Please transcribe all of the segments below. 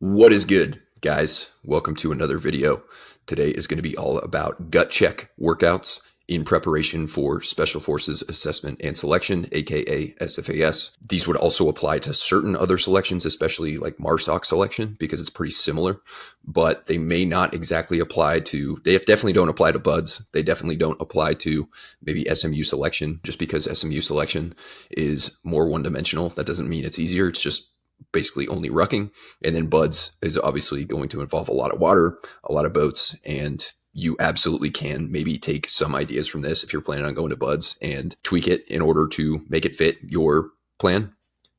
What is good, guys? Welcome to another video. Today is going to be all about gut check workouts in preparation for Special Forces Assessment and Selection, aka SFAS. These would also apply to certain other selections, especially like MARSOC selection, because it's pretty similar, but they may not exactly apply to, they definitely don't apply to BUDS. They definitely don't apply to maybe SMU selection, just because SMU selection is more one-dimensional. That doesn't mean it's easier. It's just basically only rucking. And then BUDS is obviously going to involve a lot of water, a lot of boats, and you absolutely can maybe take some ideas from this if you're planning on going to BUDS and tweak it in order to make it fit your plan.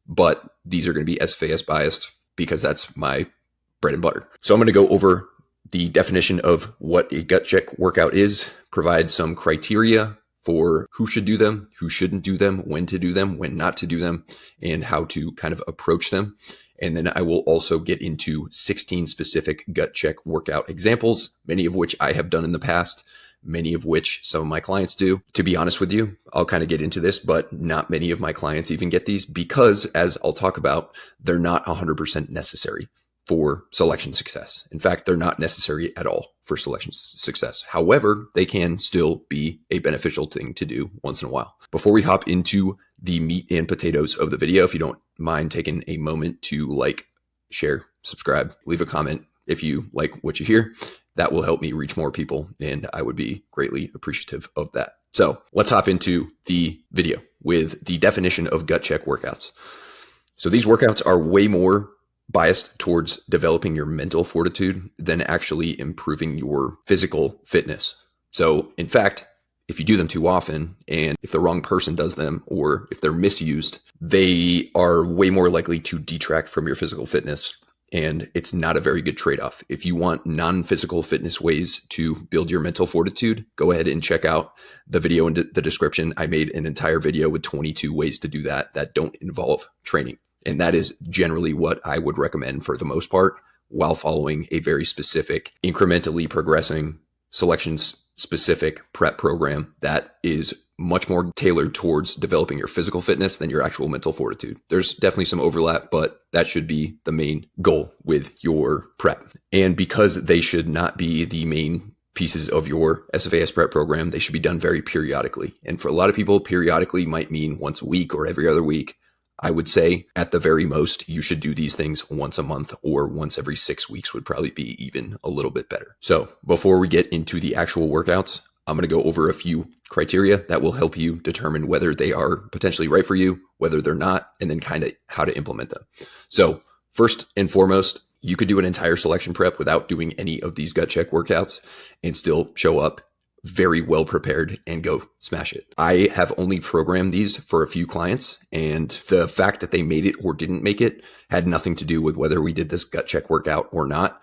But these are going to be SFAS biased because that's my bread and butter. So I'm going to go over the definition of what a gut check workout is, provide some criteria for who should do them, who shouldn't do them, when to do them, when not to do them, and how to kind of approach them. And then I will also get into 16 specific gut check workout examples, many of which I have done in the past, many of which some of my clients do. To be honest with you, I'll kind of get into this, but not many of my clients even get these because, as I'll talk about, they're not 100% necessary for selection success. In fact, they're not necessary at all for selection success. However, they can still be a beneficial thing to do once in a while. Before we hop into the meat and potatoes of the video, if you don't mind taking a moment to like, share, subscribe, leave a comment if you like what you hear, that will help me reach more people, and I would be greatly appreciative of that. So let's hop into the video with the definition of gut check workouts. So these workouts are way more biased towards developing your mental fortitude than actually improving your physical fitness. So in fact, if you do them too often, and if the wrong person does them, or if they're misused, they are way more likely to detract from your physical fitness. And it's not a very good trade-off. If you want non-physical fitness ways to build your mental fortitude, go ahead and check out the video in the description. I made an entire video with 22 ways to do that don't involve training. And that is generally what I would recommend for the most part, while following a very specific, incrementally progressing, selections-specific prep program that is much more tailored towards developing your physical fitness than your actual mental fortitude. There's definitely some overlap, but that should be the main goal with your prep. And because they should not be the main pieces of your SFAS prep program, they should be done very periodically. And for a lot of people, periodically might mean once a week or every other week. I would say at the very most, you should do these things once a month or once every 6 weeks would probably be even a little bit better. So before we get into the actual workouts, I'm going to go over a few criteria that will help you determine whether they are potentially right for you, whether they're not, and then kind of how to implement them. So first and foremost, you could do an entire selection prep without doing any of these gut check workouts and still show up very well prepared and go smash it. I have only programmed these for a few clients, and the fact that they made it or didn't make it had nothing to do with whether we did this gut check workout or not,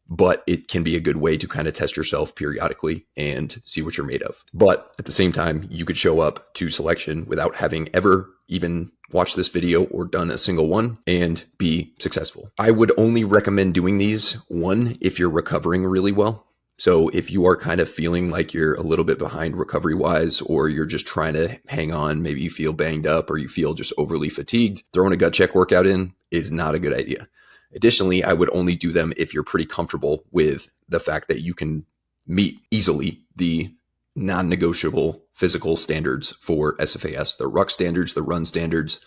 but it can be a good way to kind of test yourself periodically and see what you're made of. But at the same time, you could show up to selection without having ever even watched this video or done a single one and be successful. I would only recommend doing these, one, if you're recovering really well. So if you are kind of feeling like you're a little bit behind recovery wise, or you're just trying to hang on, maybe you feel banged up or you feel just overly fatigued, throwing a gut check workout in is not a good idea. Additionally, I would only do them if you're pretty comfortable with the fact that you can meet easily the non-negotiable physical standards for SFAS, the Ruck standards, the run standards,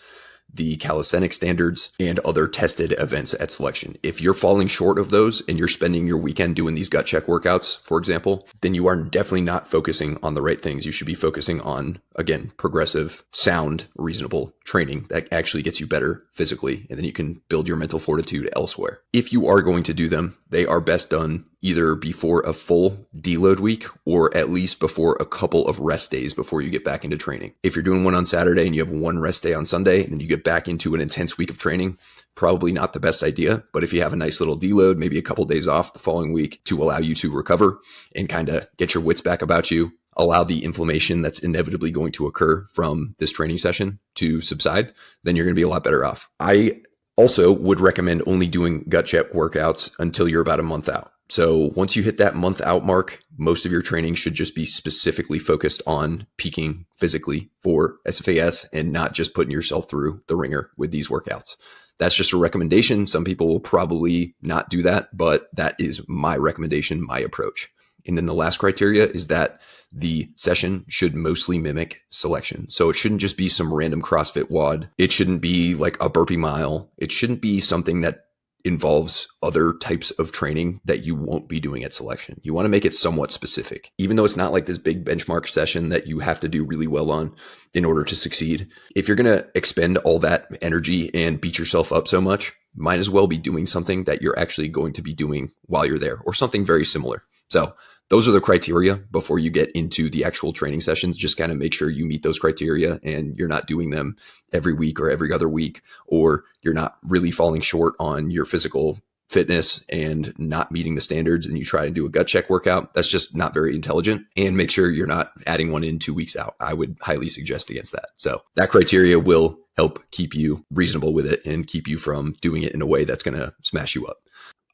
the calisthenic standards, and other tested events at selection. If you're falling short of those and you're spending your weekend doing these gut check workouts, for example, then you are definitely not focusing on the right things. You should be focusing on, again, progressive, sound, reasonable training that actually gets you better physically, and then you can build your mental fortitude elsewhere. If you are going to do them, they are best done either before a full deload week or at least before a couple of rest days before you get back into training. If you're doing one on Saturday and you have one rest day on Sunday, and then you get back into an intense week of training, probably not the best idea. But if you have a nice little deload, maybe a couple days off the following week to allow you to recover and kind of get your wits back about you, allow the inflammation that's inevitably going to occur from this training session to subside, then you're going to be a lot better off. I also would recommend only doing gut check workouts until you're about a month out. So once you hit that month out mark, most of your training should just be specifically focused on peaking physically for SFAS and not just putting yourself through the ringer with these workouts. That's just a recommendation. Some people will probably not do that, but that is my recommendation, my approach. And then the last criteria is that the session should mostly mimic selection. So it shouldn't just be some random CrossFit WOD. It shouldn't be like a burpee mile. It shouldn't be something that involves other types of training that you won't be doing at selection. You want to make it somewhat specific, even though it's not like this big benchmark session that you have to do really well on in order to succeed. If you're going to expend all that energy and beat yourself up so much, might as well be doing something that you're actually going to be doing while you're there, or something very similar. So those are the criteria before you get into the actual training sessions. Just kind of make sure you meet those criteria and you're not doing them every week or every other week, or you're not really falling short on your physical fitness and not meeting the standards and you try to do a gut check workout. That's just not very intelligent. And make sure you're not adding one in 2 weeks out. I would highly suggest against that. So that criteria will help keep you reasonable with it and keep you from doing it in a way that's going to smash you up.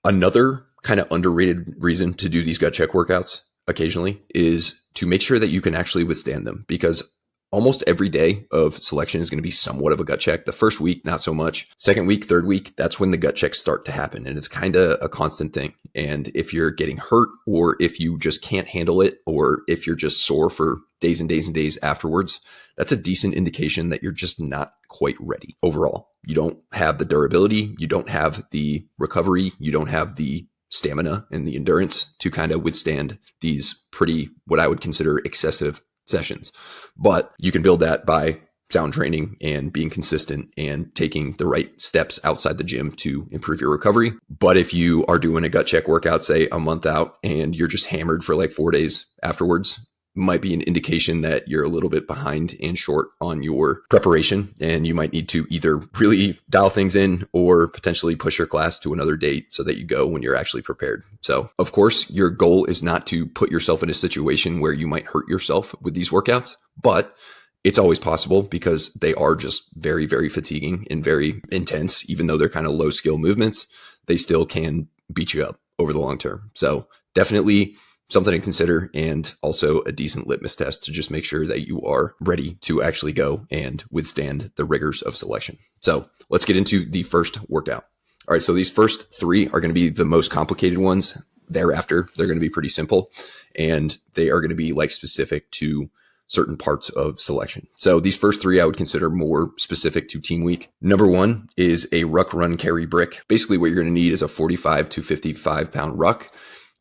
Another kind of underrated reason to do these gut check workouts occasionally is to make sure that you can actually withstand them, because almost every day of selection is going to be somewhat of a gut check. The first week, not so much. Second week, third week, that's when the gut checks start to happen. And it's kind of a constant thing. And if you're getting hurt, or if you just can't handle it, or if you're just sore for days and days and days afterwards, that's a decent indication that you're just not quite ready overall. You don't have the durability, you don't have the recovery, you don't have the stamina and the endurance to kind of withstand these pretty, what I would consider excessive sessions. But you can build that by sound training and being consistent and taking the right steps outside the gym to improve your recovery. But if you are doing a gut check workout, say a month out, and you're just hammered for like 4 days afterwards, might be an indication that you're a little bit behind and short on your preparation. And you might need to either really dial things in or potentially push your class to another date so that you go when you're actually prepared. So of course, your goal is not to put yourself in a situation where you might hurt yourself with these workouts, but it's always possible because they are just very, very fatiguing and very intense. Even though they're kind of low skill movements, they still can beat you up over the long term. So definitely something to consider, and also a decent litmus test to just make sure that you are ready to actually go and withstand the rigors of selection. So let's get into the first workout. All right, so these first 3 are going to be the most complicated ones. Thereafter, they're going to be pretty simple, and they are going to be like specific to certain parts of selection. So these first 3 I would consider more specific to team week. Number 1 is a ruck, run, carry, brick. Basically what you're going to need is a 45 to 55 pound ruck.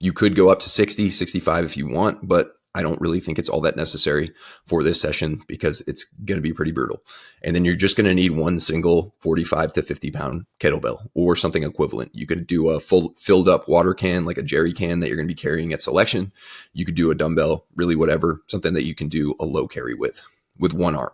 You could go up to 60, 65 if you want, but I don't really think it's all that necessary for this session because it's going to be pretty brutal. And then you're just going to need one single 45 to 50 pound kettlebell or something equivalent. You could do a full filled up water can, like a jerry can that you're going to be carrying at selection. You could do a dumbbell, really whatever, something that you can do a low carry with one arm.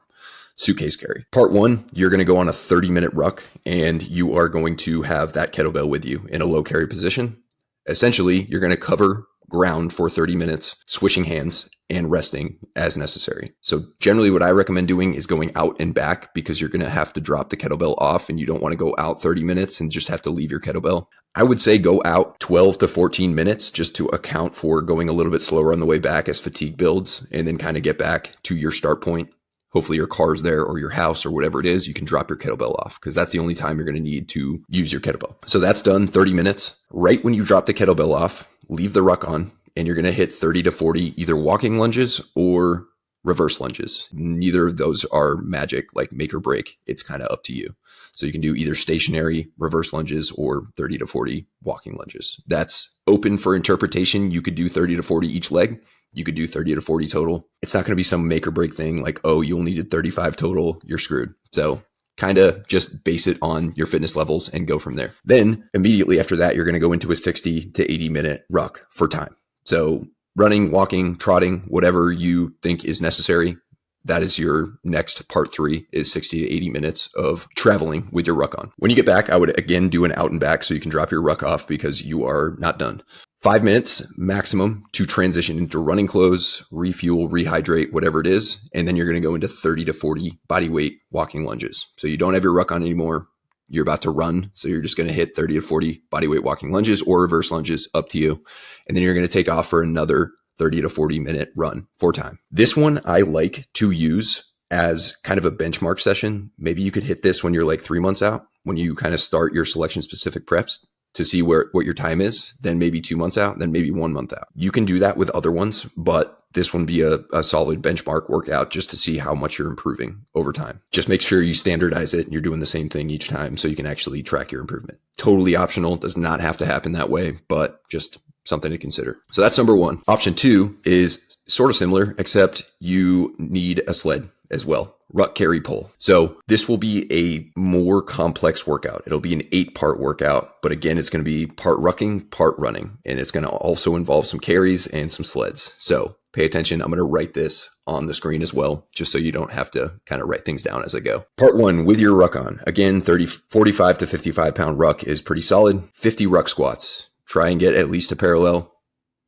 Suitcase carry. Part 1, you're going to go on a 30-minute ruck, and you are going to have that kettlebell with you in a low carry position. Essentially, you're going to cover ground for 30 minutes, switching hands and resting as necessary. So generally what I recommend doing is going out and back, because you're going to have to drop the kettlebell off and you don't want to go out 30 minutes and just have to leave your kettlebell. I would say go out 12 to 14 minutes just to account for going a little bit slower on the way back as fatigue builds, and then kind of get back to your start point. Hopefully your car's there, or your house, or whatever it is, you can drop your kettlebell off, because that's the only time you're going to need to use your kettlebell. So that's done 30 minutes. Right when you drop the kettlebell off, leave the ruck on, and you're going to hit 30 to 40 either walking lunges or reverse lunges. Neither of those are magic, like make or break. It's kind of up to you. So you can do either stationary reverse lunges or 30 to 40 walking lunges. That's open for interpretation. You could do 30 to 40 each leg. You could do 30 to 40 total. It's not going to be some make or break thing like, oh, you only did 35 total, you're screwed. So kind of just base it on your fitness levels and go from there. Then immediately after that, you're going to go into a 60 to 80 minute ruck for time. So running, walking, trotting, whatever you think is necessary. That is your next part 3, is 60 to 80 minutes of traveling with your ruck on. When you get back, I would again do an out and back so you can drop your ruck off, because you are not done. 5 minutes maximum to transition into running clothes, refuel, rehydrate, whatever it is. And then you're going to go into 30 to 40 body weight walking lunges. So you don't have your ruck on anymore. You're about to run. So you're just going to hit 30 to 40 body weight walking lunges or reverse lunges, up to you. And then you're going to take off for another 30 to 40 minute run for time. This one I like to use as kind of a benchmark session. Maybe you could hit this when you're like 3 months out. when you kind of start your selection specific preps to see what your time is, then maybe 2 months out, then maybe 1 month out. You can do that with other ones, but this one be a solid benchmark workout just to see how much you're improving over time. Just make sure you standardize it and you're doing the same thing each time so you can actually track your improvement. Totally optional, does not have to happen that way, but just something to consider. So that's number one. Option two is sort of similar, except you need a sled as well. Ruck, carry, pull. So this will be a more complex workout. It'll be an 8-part workout, but again, it's going to be part rucking, part running, and it's going to also involve some carries and some sleds. So pay attention. I'm going to write this on the screen as well, just so you don't have to kind of write things down as I go. Part one, with your ruck on. Again, 45 to 55 pound ruck is pretty solid. 50 ruck squats. Try and get at least a parallel,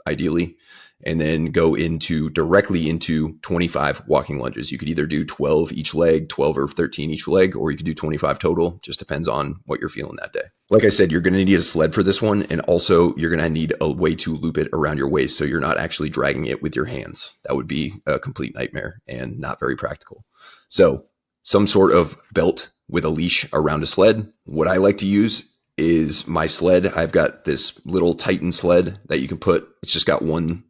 ideally, and then go directly into 25 walking lunges. You could either do 12 each leg, 12 or 13 each leg, or you could do 25 total. Just depends on what you're feeling that day. Like I said, you're going to need a sled for this one. And also you're going to need a way to loop it around your waist so you're not actually dragging it with your hands. That would be a complete nightmare and not very practical. So some sort of belt with a leash around a sled. What I like to use is my sled. I've got this little Titan sled that you can put, it's just got one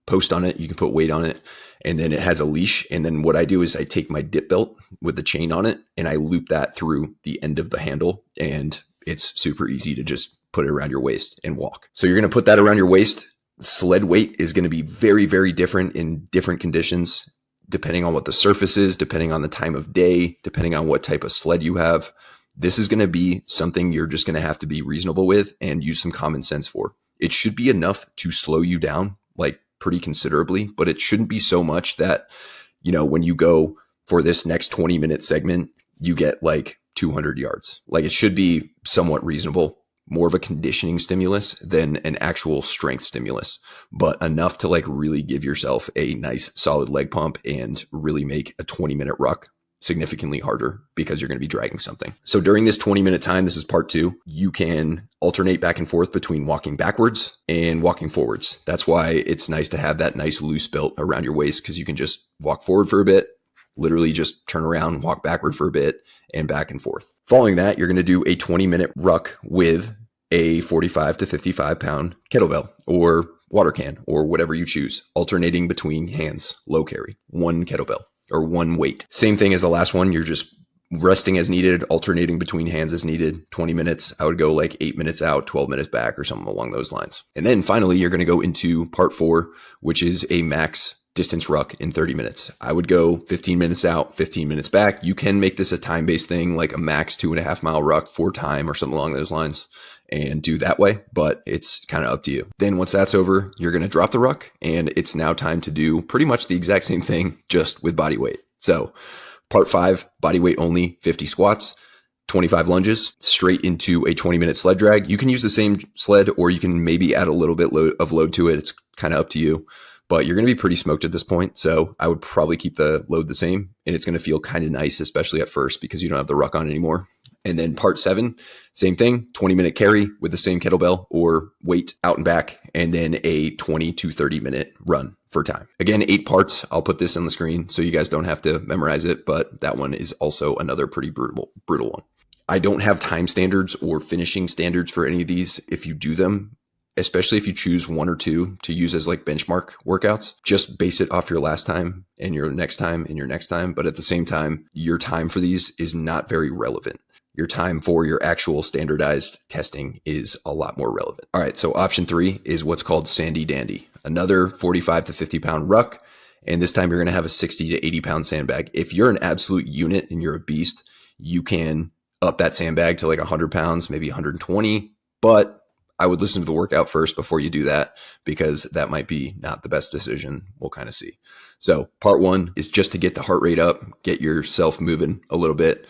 post on it. You can put weight on it, and then it has a leash. And then what I do is I take my dip belt with the chain on it and I loop that through the end of the handle, and it's super easy to just put it around your waist and walk. So you're going to put that around your waist. Sled weight is going to be very, very different in different conditions, depending on what the surface is, depending on the time of day, depending on what type of sled you have. This is going to be something you're just going to have to be reasonable with and use some common sense for. It should be enough to slow you down, like pretty considerably, but it shouldn't be so much that, you know, when you go for this next 20-minute segment, you get like 200 yards. Like, it should be somewhat reasonable, more of a conditioning stimulus than an actual strength stimulus, but enough to like really give yourself a nice solid leg pump and really make a 20-minute ruck significantly harder because you're going to be dragging something. So during this 20-minute time, this is part two, you can alternate back and forth between walking backwards and walking forwards. That's why it's nice to have that nice loose belt around your waist, because you can just walk forward for a bit, literally just turn around, walk backward for a bit, and back and forth. Following that, you're going to do a 20-minute ruck with a 45 to 55 pound kettlebell or water can or whatever you choose, alternating between hands, low carry, one kettlebell or one weight. Same thing as the last one. You're just resting as needed, alternating between hands as needed. 20 minutes. I would go like 8 minutes out, 12 minutes back, or something along those lines. And then finally, you're going to go into part 4, which is a max distance ruck in 30 minutes. I would go 15 minutes out, 15 minutes back. You can make this a time-based thing, like a max 2.5 mile ruck for time or something along those lines, and do that way, but it's kind of up to you. Then once that's over, you're going to drop the ruck, and it's now time to do pretty much the exact same thing, just with body weight. So part 5, body weight only, 50 squats, 25 lunges, straight into a 20-minute sled drag. You can use the same sled, or you can maybe add a little bit of load to it. It's kind of up to you, but you're going to be pretty smoked at this point. So I would probably keep the load the same, and it's going to feel kind of nice, especially at first, because you don't have the ruck on anymore. And then part 7, same thing, 20-minute carry with the same kettlebell or weight out and back, and then a 20 to 30-minute run for time. Again, 8 parts. I'll put this on the screen so you guys don't have to memorize it, but that one is also another pretty brutal one. I don't have time standards or finishing standards for any of these. If you do them, especially if you choose 1 or 2 to use as like benchmark workouts, just base it off your last time and your next time and your next time. But at the same time, your time for these is not very relevant. Your time for your actual standardized testing is a lot more relevant. All right, so option 3 is what's called Sandy Dandy, another 45 to 50 pound ruck. And this time you're going to have a 60 to 80 pound sandbag. If you're an absolute unit and you're a beast, you can up that sandbag to like 100 pounds, maybe 120. But I would listen to the workout first before you do that, because that might be not the best decision. We'll kind of see. So part 1 is just to get the heart rate up, get yourself moving a little bit.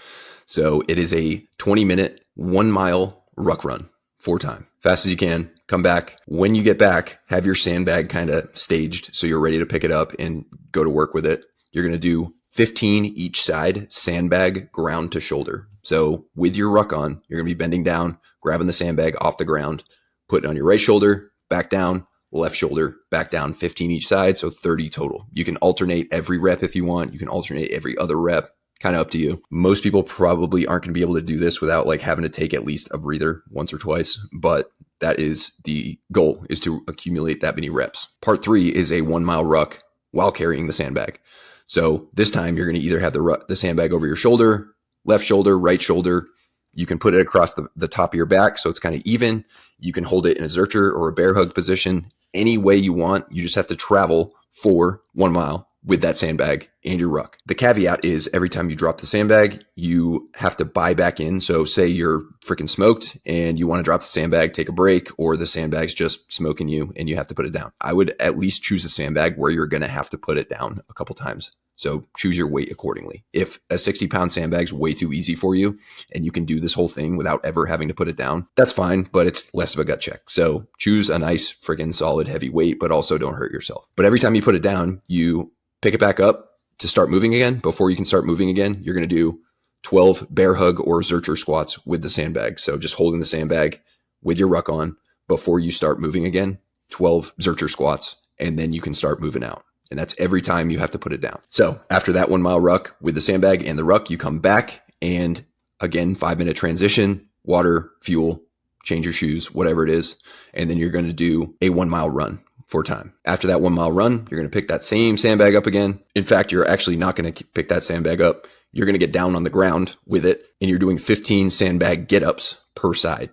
So it is a 20-minute, 1 mile ruck run, 4 times, fast as you can. Come back. When you get back, have your sandbag kind of staged so you're ready to pick it up and go to work with it. You're going to do 15 each side, sandbag ground to shoulder. So with your ruck on, you're going to be bending down, grabbing the sandbag off the ground, put it on your right shoulder, back down, left shoulder, back down, 15 each side. So 30 total. You can alternate every rep if you want. You can alternate every other rep. kind of up to you. Most people probably aren't going to be able to do this without like having to take at least a breather once or twice, but that is the goal, is to accumulate that many reps. Part 3 is a 1 mile ruck while carrying the sandbag. So this time you're going to either have the sandbag over your shoulder, left shoulder, right shoulder. You can put it across the top of your back so it's kind of even. You can hold it in a zercher or a bear hug position. Any way you want. You just have to travel for 1 mile with that sandbag and your ruck. The caveat is every time you drop the sandbag, you have to buy back in. So say you're freaking smoked and you want to drop the sandbag, take a break, or the sandbag's just smoking you and you have to put it down. I would at least choose a sandbag where you're going to have to put it down a couple times. So choose your weight accordingly. If a 60-pound sandbag's way too easy for you and you can do this whole thing without ever having to put it down, that's fine, but it's less of a gut check. So choose a nice freaking solid heavy weight, but also don't hurt yourself. But every time you put it down, you pick it back up to start moving again. Before you can start moving again, you're going to do 12 bear hug or zercher squats with the sandbag. So just holding the sandbag with your ruck on before you start moving again, 12 zercher squats, and then you can start moving out. And that's every time you have to put it down. So after that 1 mile ruck with the sandbag and the ruck, you come back and again, 5-minute transition, water, fuel, change your shoes, whatever it is. And then you're going to do a 1 mile run for time. After that 1 mile run, you're going to pick that same sandbag up again. In fact, you're actually not going to pick that sandbag up. You're going to get down on the ground with it and you're doing 15 sandbag get-ups per side.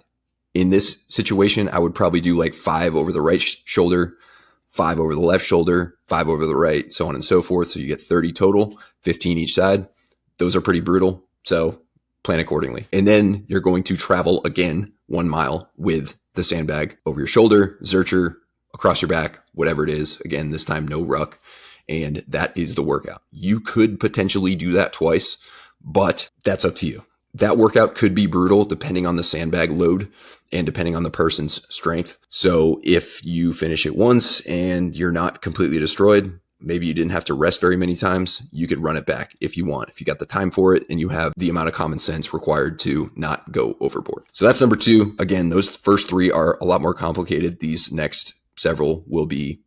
In this situation, I would probably do like 5 over the right shoulder, 5 over the left shoulder, 5 over the right, so on and so forth. So you get 30 total, 15 each side. Those are pretty brutal. So plan accordingly. And then you're going to travel again 1 mile with the sandbag over your shoulder, zercher, across your back, whatever it is. Again, this time no ruck. And that is the workout. You could potentially do that twice, but that's up to you. That workout could be brutal depending on the sandbag load and depending on the person's strength. So if you finish it once and you're not completely destroyed, maybe you didn't have to rest very many times, you could run it back if you want, if you got the time for it and you have the amount of common sense required to not go overboard. So that's number 2. Again, those first 3 are a lot more complicated. These next several will be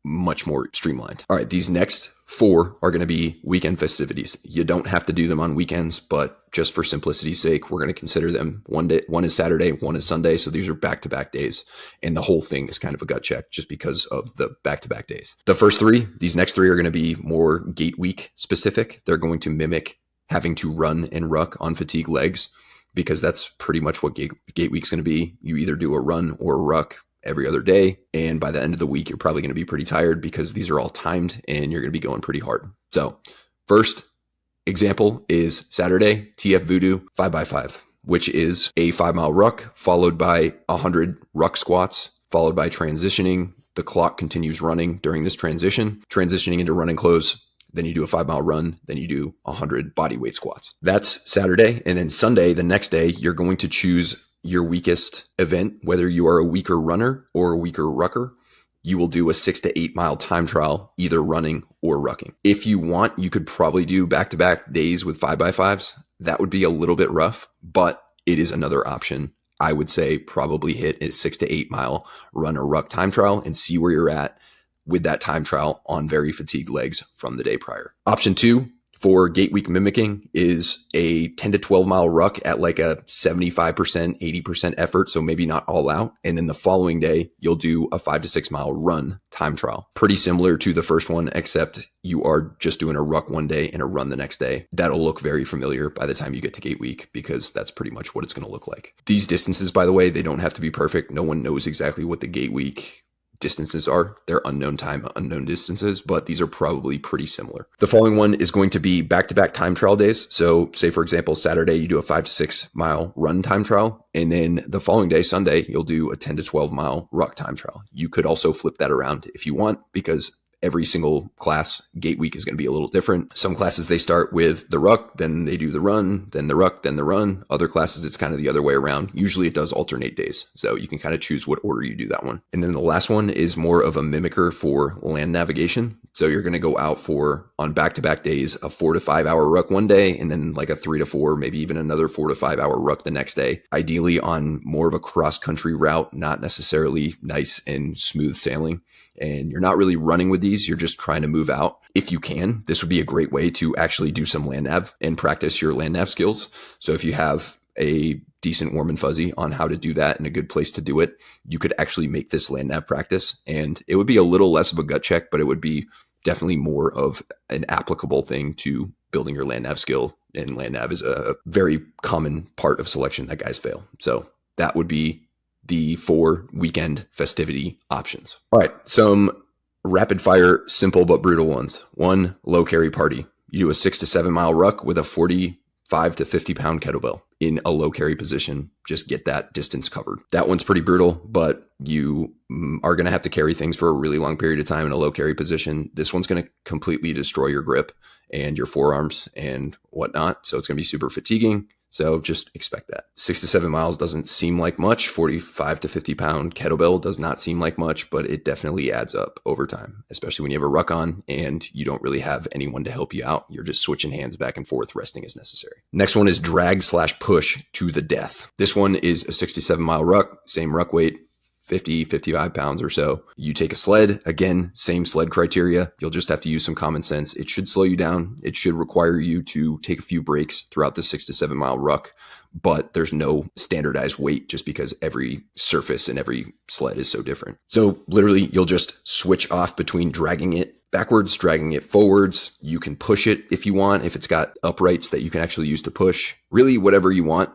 much more streamlined. All right, these next 4 are going to be weekend festivities. You don't have to do them on weekends, but just for simplicity's sake, we're going to consider them one day. One is Saturday, one is Sunday. So these are back-to-back days. And the whole thing is kind of a gut check just because of the back-to-back days. The first 3, these next 3 are going to be more gait week specific. They're going to mimic having to run and ruck on fatigue legs because that's pretty much what gait week's going to be. You either do a run or a ruck every other day. And by the end of the week, you're probably going to be pretty tired because these are all timed and you're going to be going pretty hard. So first example is Saturday, TF Voodoo 5x5, which is a 5 mile ruck followed by 100 ruck squats, followed by transitioning. The clock continues running during this transitioning into running clothes. Then you do a 5 mile run. Then you do 100 body weight squats. That's Saturday. And then Sunday, the next day, you're going to choose your weakest event, whether you are a weaker runner or a weaker rucker. You will do a 6 to 8 mile time trial, either running or rucking. If you want, you could probably do back-to-back days with 5x5s. That would be a little bit rough, but it is another option. I would say probably hit a 6 to 8 mile run or ruck time trial and see where you're at with that time trial on very fatigued legs from the day prior. Option 2, for gait week mimicking, is a 10 to 12 mile ruck at like a 75%, 80% effort. So maybe not all out. And then the following day, you'll do a 5 to 6 mile run time trial. Pretty similar to the first one, except you are just doing a ruck one day and a run the next day. That'll look very familiar by the time you get to gait week because that's pretty much what it's going to look like. These distances, by the way, they don't have to be perfect. No one knows exactly what the gait week distances are. They're unknown time, unknown distances, but these are probably pretty similar. The following one is going to be back-to-back time trial days. So say, for example, Saturday, you do a 5 to 6 mile run time trial. And then the following day, Sunday, you'll do a 10 to 12 mile ruck time trial. You could also flip that around if you want, because every single class gait week is going to be a little different. Some classes, they start with the ruck, then they do the run, then the ruck, then the run. Other classes, it's kind of the other way around. Usually it does alternate days. So you can kind of choose what order you do that one. And then the last one is more of a mimicker for land navigation. So you're going to go out on back-to-back days, a 4 to 5 hour ruck one day, and then like a 3 to 4, maybe even another 4 to 5 hour ruck the next day. Ideally on more of a cross-country route, not necessarily nice and smooth sailing. And you're not really running with the these, you're just trying to move out. If you can, this would be a great way to actually do some land nav and practice your land nav skills. So if you have a decent warm and fuzzy on how to do that and a good place to do it, you could actually make this land nav practice. And it would be a little less of a gut check, but it would be definitely more of an applicable thing to building your land nav skill. And land nav is a very common part of selection that guys fail. So that would be the 4 weekend festivity options. All right, some rapid fire, simple but brutal ones. 1, low carry party. You do a 6 to 7 mile ruck with a 45 to 50 pound kettlebell in a low carry position. Just get that distance covered. That one's pretty brutal, but you are going to have to carry things for a really long period of time in a low carry position. This one's going to completely destroy your grip and your forearms and whatnot. So it's going to be super fatiguing. So just expect that. 6 to 7 miles doesn't seem like much. 45 to 50 pound kettlebell does not seem like much, but it definitely adds up over time, especially when you have a ruck on and you don't really have anyone to help you out. You're just switching hands back and forth, resting as necessary. Next one is drag/push to the death. This one is a 67 mile ruck, same ruck weight, 50, 55 pounds or so. You take a sled, again, same sled criteria. You'll just have to use some common sense. It should slow you down. It should require you to take a few breaks throughout the 6 to 7 mile ruck, but there's no standardized weight just because every surface and every sled is so different. So literally you'll just switch off between dragging it backwards, dragging it forwards. You can push it if you want, if it's got uprights that you can actually use to push. Really, whatever you want,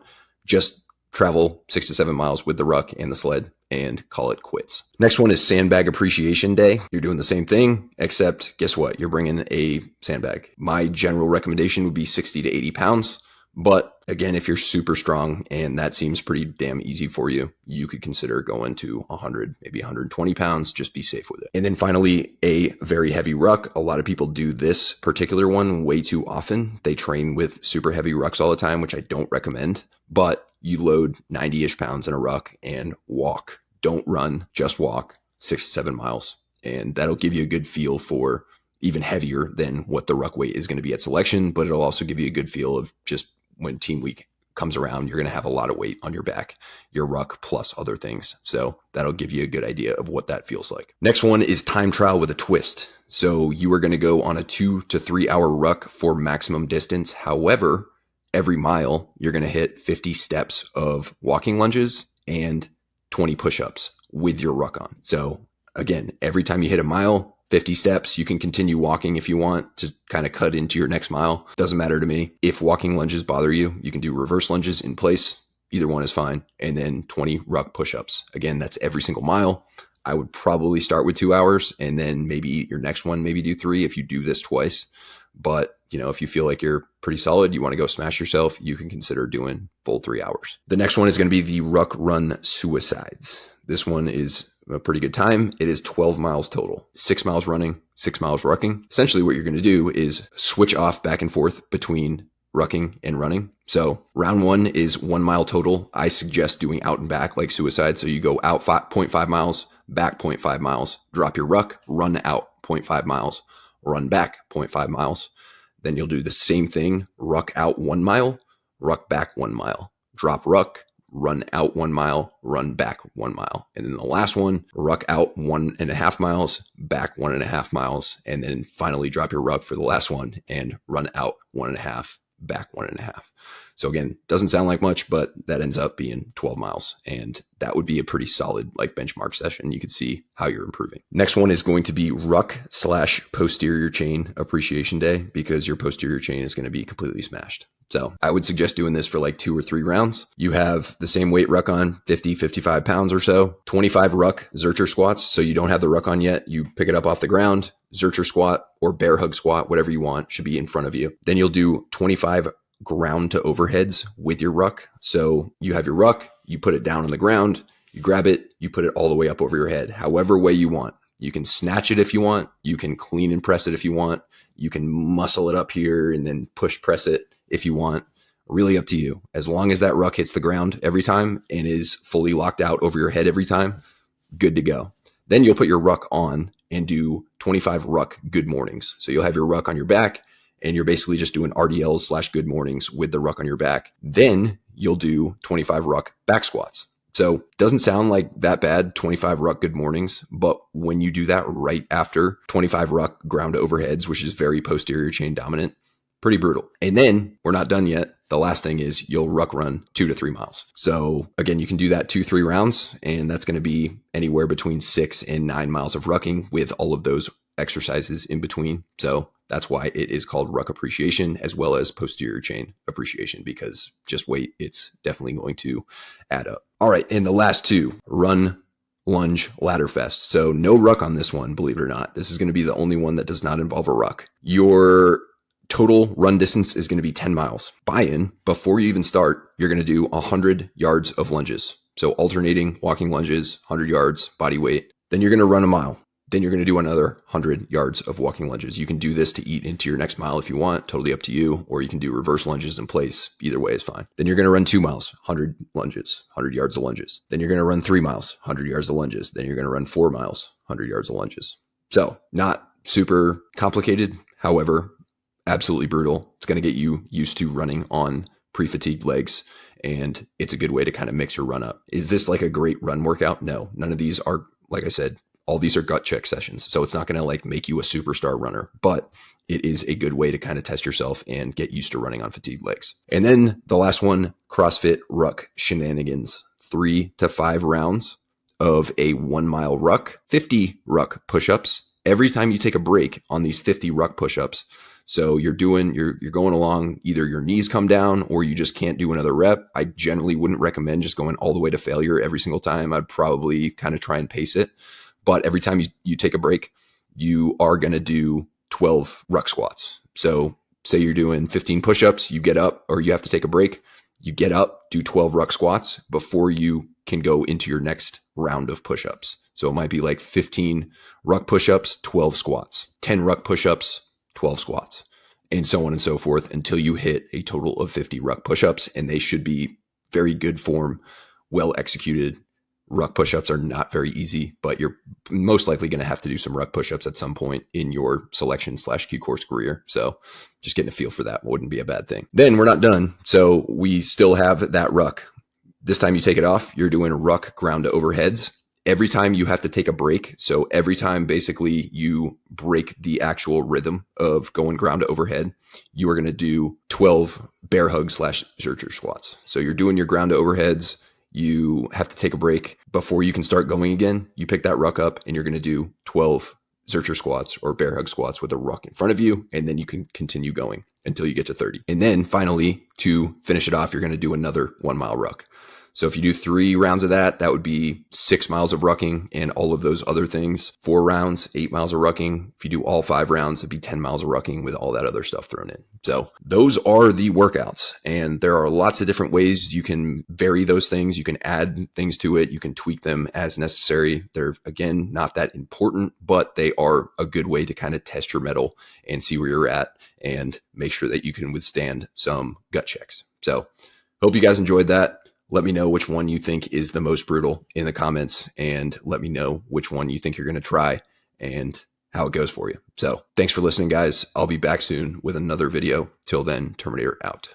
just travel 6 to 7 miles with the ruck and the sled and call it quits. Next one is sandbag appreciation day. You're doing the same thing, except guess what? You're bringing a sandbag. My general recommendation would be 60 to 80 pounds. But again, if you're super strong and that seems pretty damn easy for you, you could consider going to 100, maybe 120 pounds. Just be safe with it. And then finally, a very heavy ruck. A lot of people do this particular one way too often. They train with super heavy rucks all the time, which I don't recommend. But you load 90-ish pounds in a ruck and walk. Don't run, just walk 6 to 7 miles. And that'll give you a good feel for even heavier than what the ruck weight is going to be at selection. But it'll also give you a good feel of just when team week comes around, you're going to have a lot of weight on your back, your ruck plus other things. So that'll give you a good idea of what that feels like. Next one is time trial with a twist. So you are going to go on a 2 to 3 hour ruck for maximum distance. However, every mile, you're going to hit 50 steps of walking lunges and 20 push-ups with your ruck on. So again, every time you hit a mile, 50 steps, you can continue walking if you want to kind of cut into your next mile. Doesn't matter to me. If walking lunges bother you, you can do reverse lunges in place. Either one is fine. And then 20 ruck push-ups. Again, that's every single mile. I would probably start with 2 hours and then maybe your next one, maybe do 3 if you do this twice. But if you feel like you're pretty solid, you want to go smash yourself, you can consider doing full 3 hours. The next one is going to be the ruck run suicides. This one is a pretty good time. It is 12 miles total, 6 miles running, 6 miles rucking. Essentially what you're going to do is switch off back and forth between rucking and running. So round 1 is 1 mile total. I suggest doing out and back like suicide. So you go out 0.5 miles, back 0.5 miles, drop your ruck, run out 0.5 miles, run back 0.5 miles. Then you'll do the same thing, ruck out 1 mile, ruck back 1 mile, drop ruck, run out 1 mile, run back 1 mile. And then the last one, ruck out 1.5 miles, back 1.5 miles. And then finally drop your ruck for the last one and run out 1.5, back 1.5. So again, doesn't sound like much, but that ends up being 12 miles. And that would be a pretty solid benchmark session. You could see how you're improving. Next one is going to be ruck/posterior chain appreciation day because your posterior chain is going to be completely smashed. So I would suggest doing this for 2 or 3 rounds. You have the same weight ruck on, 50, 55 pounds or so, 25 ruck Zercher squats. So you don't have the ruck on yet. You pick it up off the ground, Zercher squat or bear hug squat, whatever you want, should be in front of you. Then you'll do 25 ground to overheads with your ruck. So you have your ruck, you put it down on the ground, you grab it, you put it all the way up over your head, however way you want. You can snatch it if you want. You can clean and press it if you want. You can muscle it up here and then push press it if you want. Really up to you. As long as that ruck hits the ground every time and is fully locked out over your head every time, good to go. Then you'll put your ruck on and do 25 ruck good mornings. So you'll have your ruck on your back and you're basically just doing RDLs/good mornings with the ruck on your back. Then you'll do 25 ruck back squats. So doesn't sound like that bad, 25 ruck good mornings, but when you do that right after 25 ruck ground overheads, which is very posterior chain dominant, pretty brutal. And then we're not done yet. The last thing is you'll ruck run 2 to 3 miles. So again, you can do that 2-3 rounds, and that's going to be anywhere between 6 and 9 miles of rucking with all of those exercises in between. So that's why it is called ruck appreciation as well as posterior chain appreciation, because just wait, it's definitely going to add up. All right. And the last two, run, lunge, ladder fest. So no ruck on this one, believe it or not. This is going to be the only one that does not involve a ruck. Your total run distance is going to be 10 miles. Buy-in, before you even start, you're going to do 100 yards of lunges. So alternating walking lunges, 100 yards, body weight. Then you're going to run a mile. Then you're going to do another 100 yards of walking lunges. You can do this to eat into your next mile if you want, totally up to you, or you can do reverse lunges in place. Either way is fine. Then you're going to run 2 miles, 100 lunges, 100 yards of lunges. Then you're going to run 3 miles, 100 yards of lunges. Then you're going to run 4 miles, 100 yards of lunges. So not super complicated. However, absolutely brutal. It's going to get you used to running on pre-fatigued legs, and it's a good way to kind of mix your run up. Is this like a great run workout? No, none of these are, like I said, all these are gut check sessions. So it's not going to like make you a superstar runner, but it is a good way to kind of test yourself and get used to running on fatigued legs. And then the last one, CrossFit Ruck shenanigans, 3 to 5 rounds of a 1 mile ruck, 50 ruck push-ups. Every time you take a break on these 50 ruck push-ups, so you're going along, either your knees come down or you just can't do another rep. I generally wouldn't recommend just going all the way to failure every single time. I'd probably kind of try and pace it. But every time you take a break, you are going to do 12 ruck squats. So say you're doing 15 push-ups, you get up, or you have to take a break, you get up, do 12 ruck squats before you can go into your next round of push-ups. So it might be like 15 ruck push-ups, 12 squats, 10 ruck push-ups, 12 squats, and so on and so forth until you hit a total of 50 ruck push-ups. And they should be very good form, well executed. Ruck push-ups are not very easy, but you're most likely going to have to do some ruck push-ups at some point in your selection/Q course career. So just getting a feel for that wouldn't be a bad thing. Then we're not done. So we still have that ruck. This time you take it off, you're doing a ruck ground to overheads. Every time you have to take a break. So every time basically you break the actual rhythm of going ground to overhead, you are going to do 12 bear hug/Zercher squats. So you're doing your ground to overheads. You have to take a break before you can start going again. You pick that ruck up and you're going to do 12 Zercher squats or bear hug squats with a ruck in front of you. And then you can continue going until you get to 30. And then finally, to finish it off, you're going to do another 1 mile ruck. So if you do 3 rounds of that, that would be 6 miles of rucking and all of those other things. 4 rounds, 8 miles of rucking. If you do all 5 rounds, it'd be 10 miles of rucking with all that other stuff thrown in. So those are the workouts. And there are lots of different ways you can vary those things. You can add things to it. You can tweak them as necessary. They're, again, not that important, but they are a good way to kind of test your mettle and see where you're at and make sure that you can withstand some gut checks. So hope you guys enjoyed that. Let me know which one you think is the most brutal in the comments, and let me know which one you think you're going to try and how it goes for you. So thanks for listening, guys. I'll be back soon with another video. Till then, Terminator out.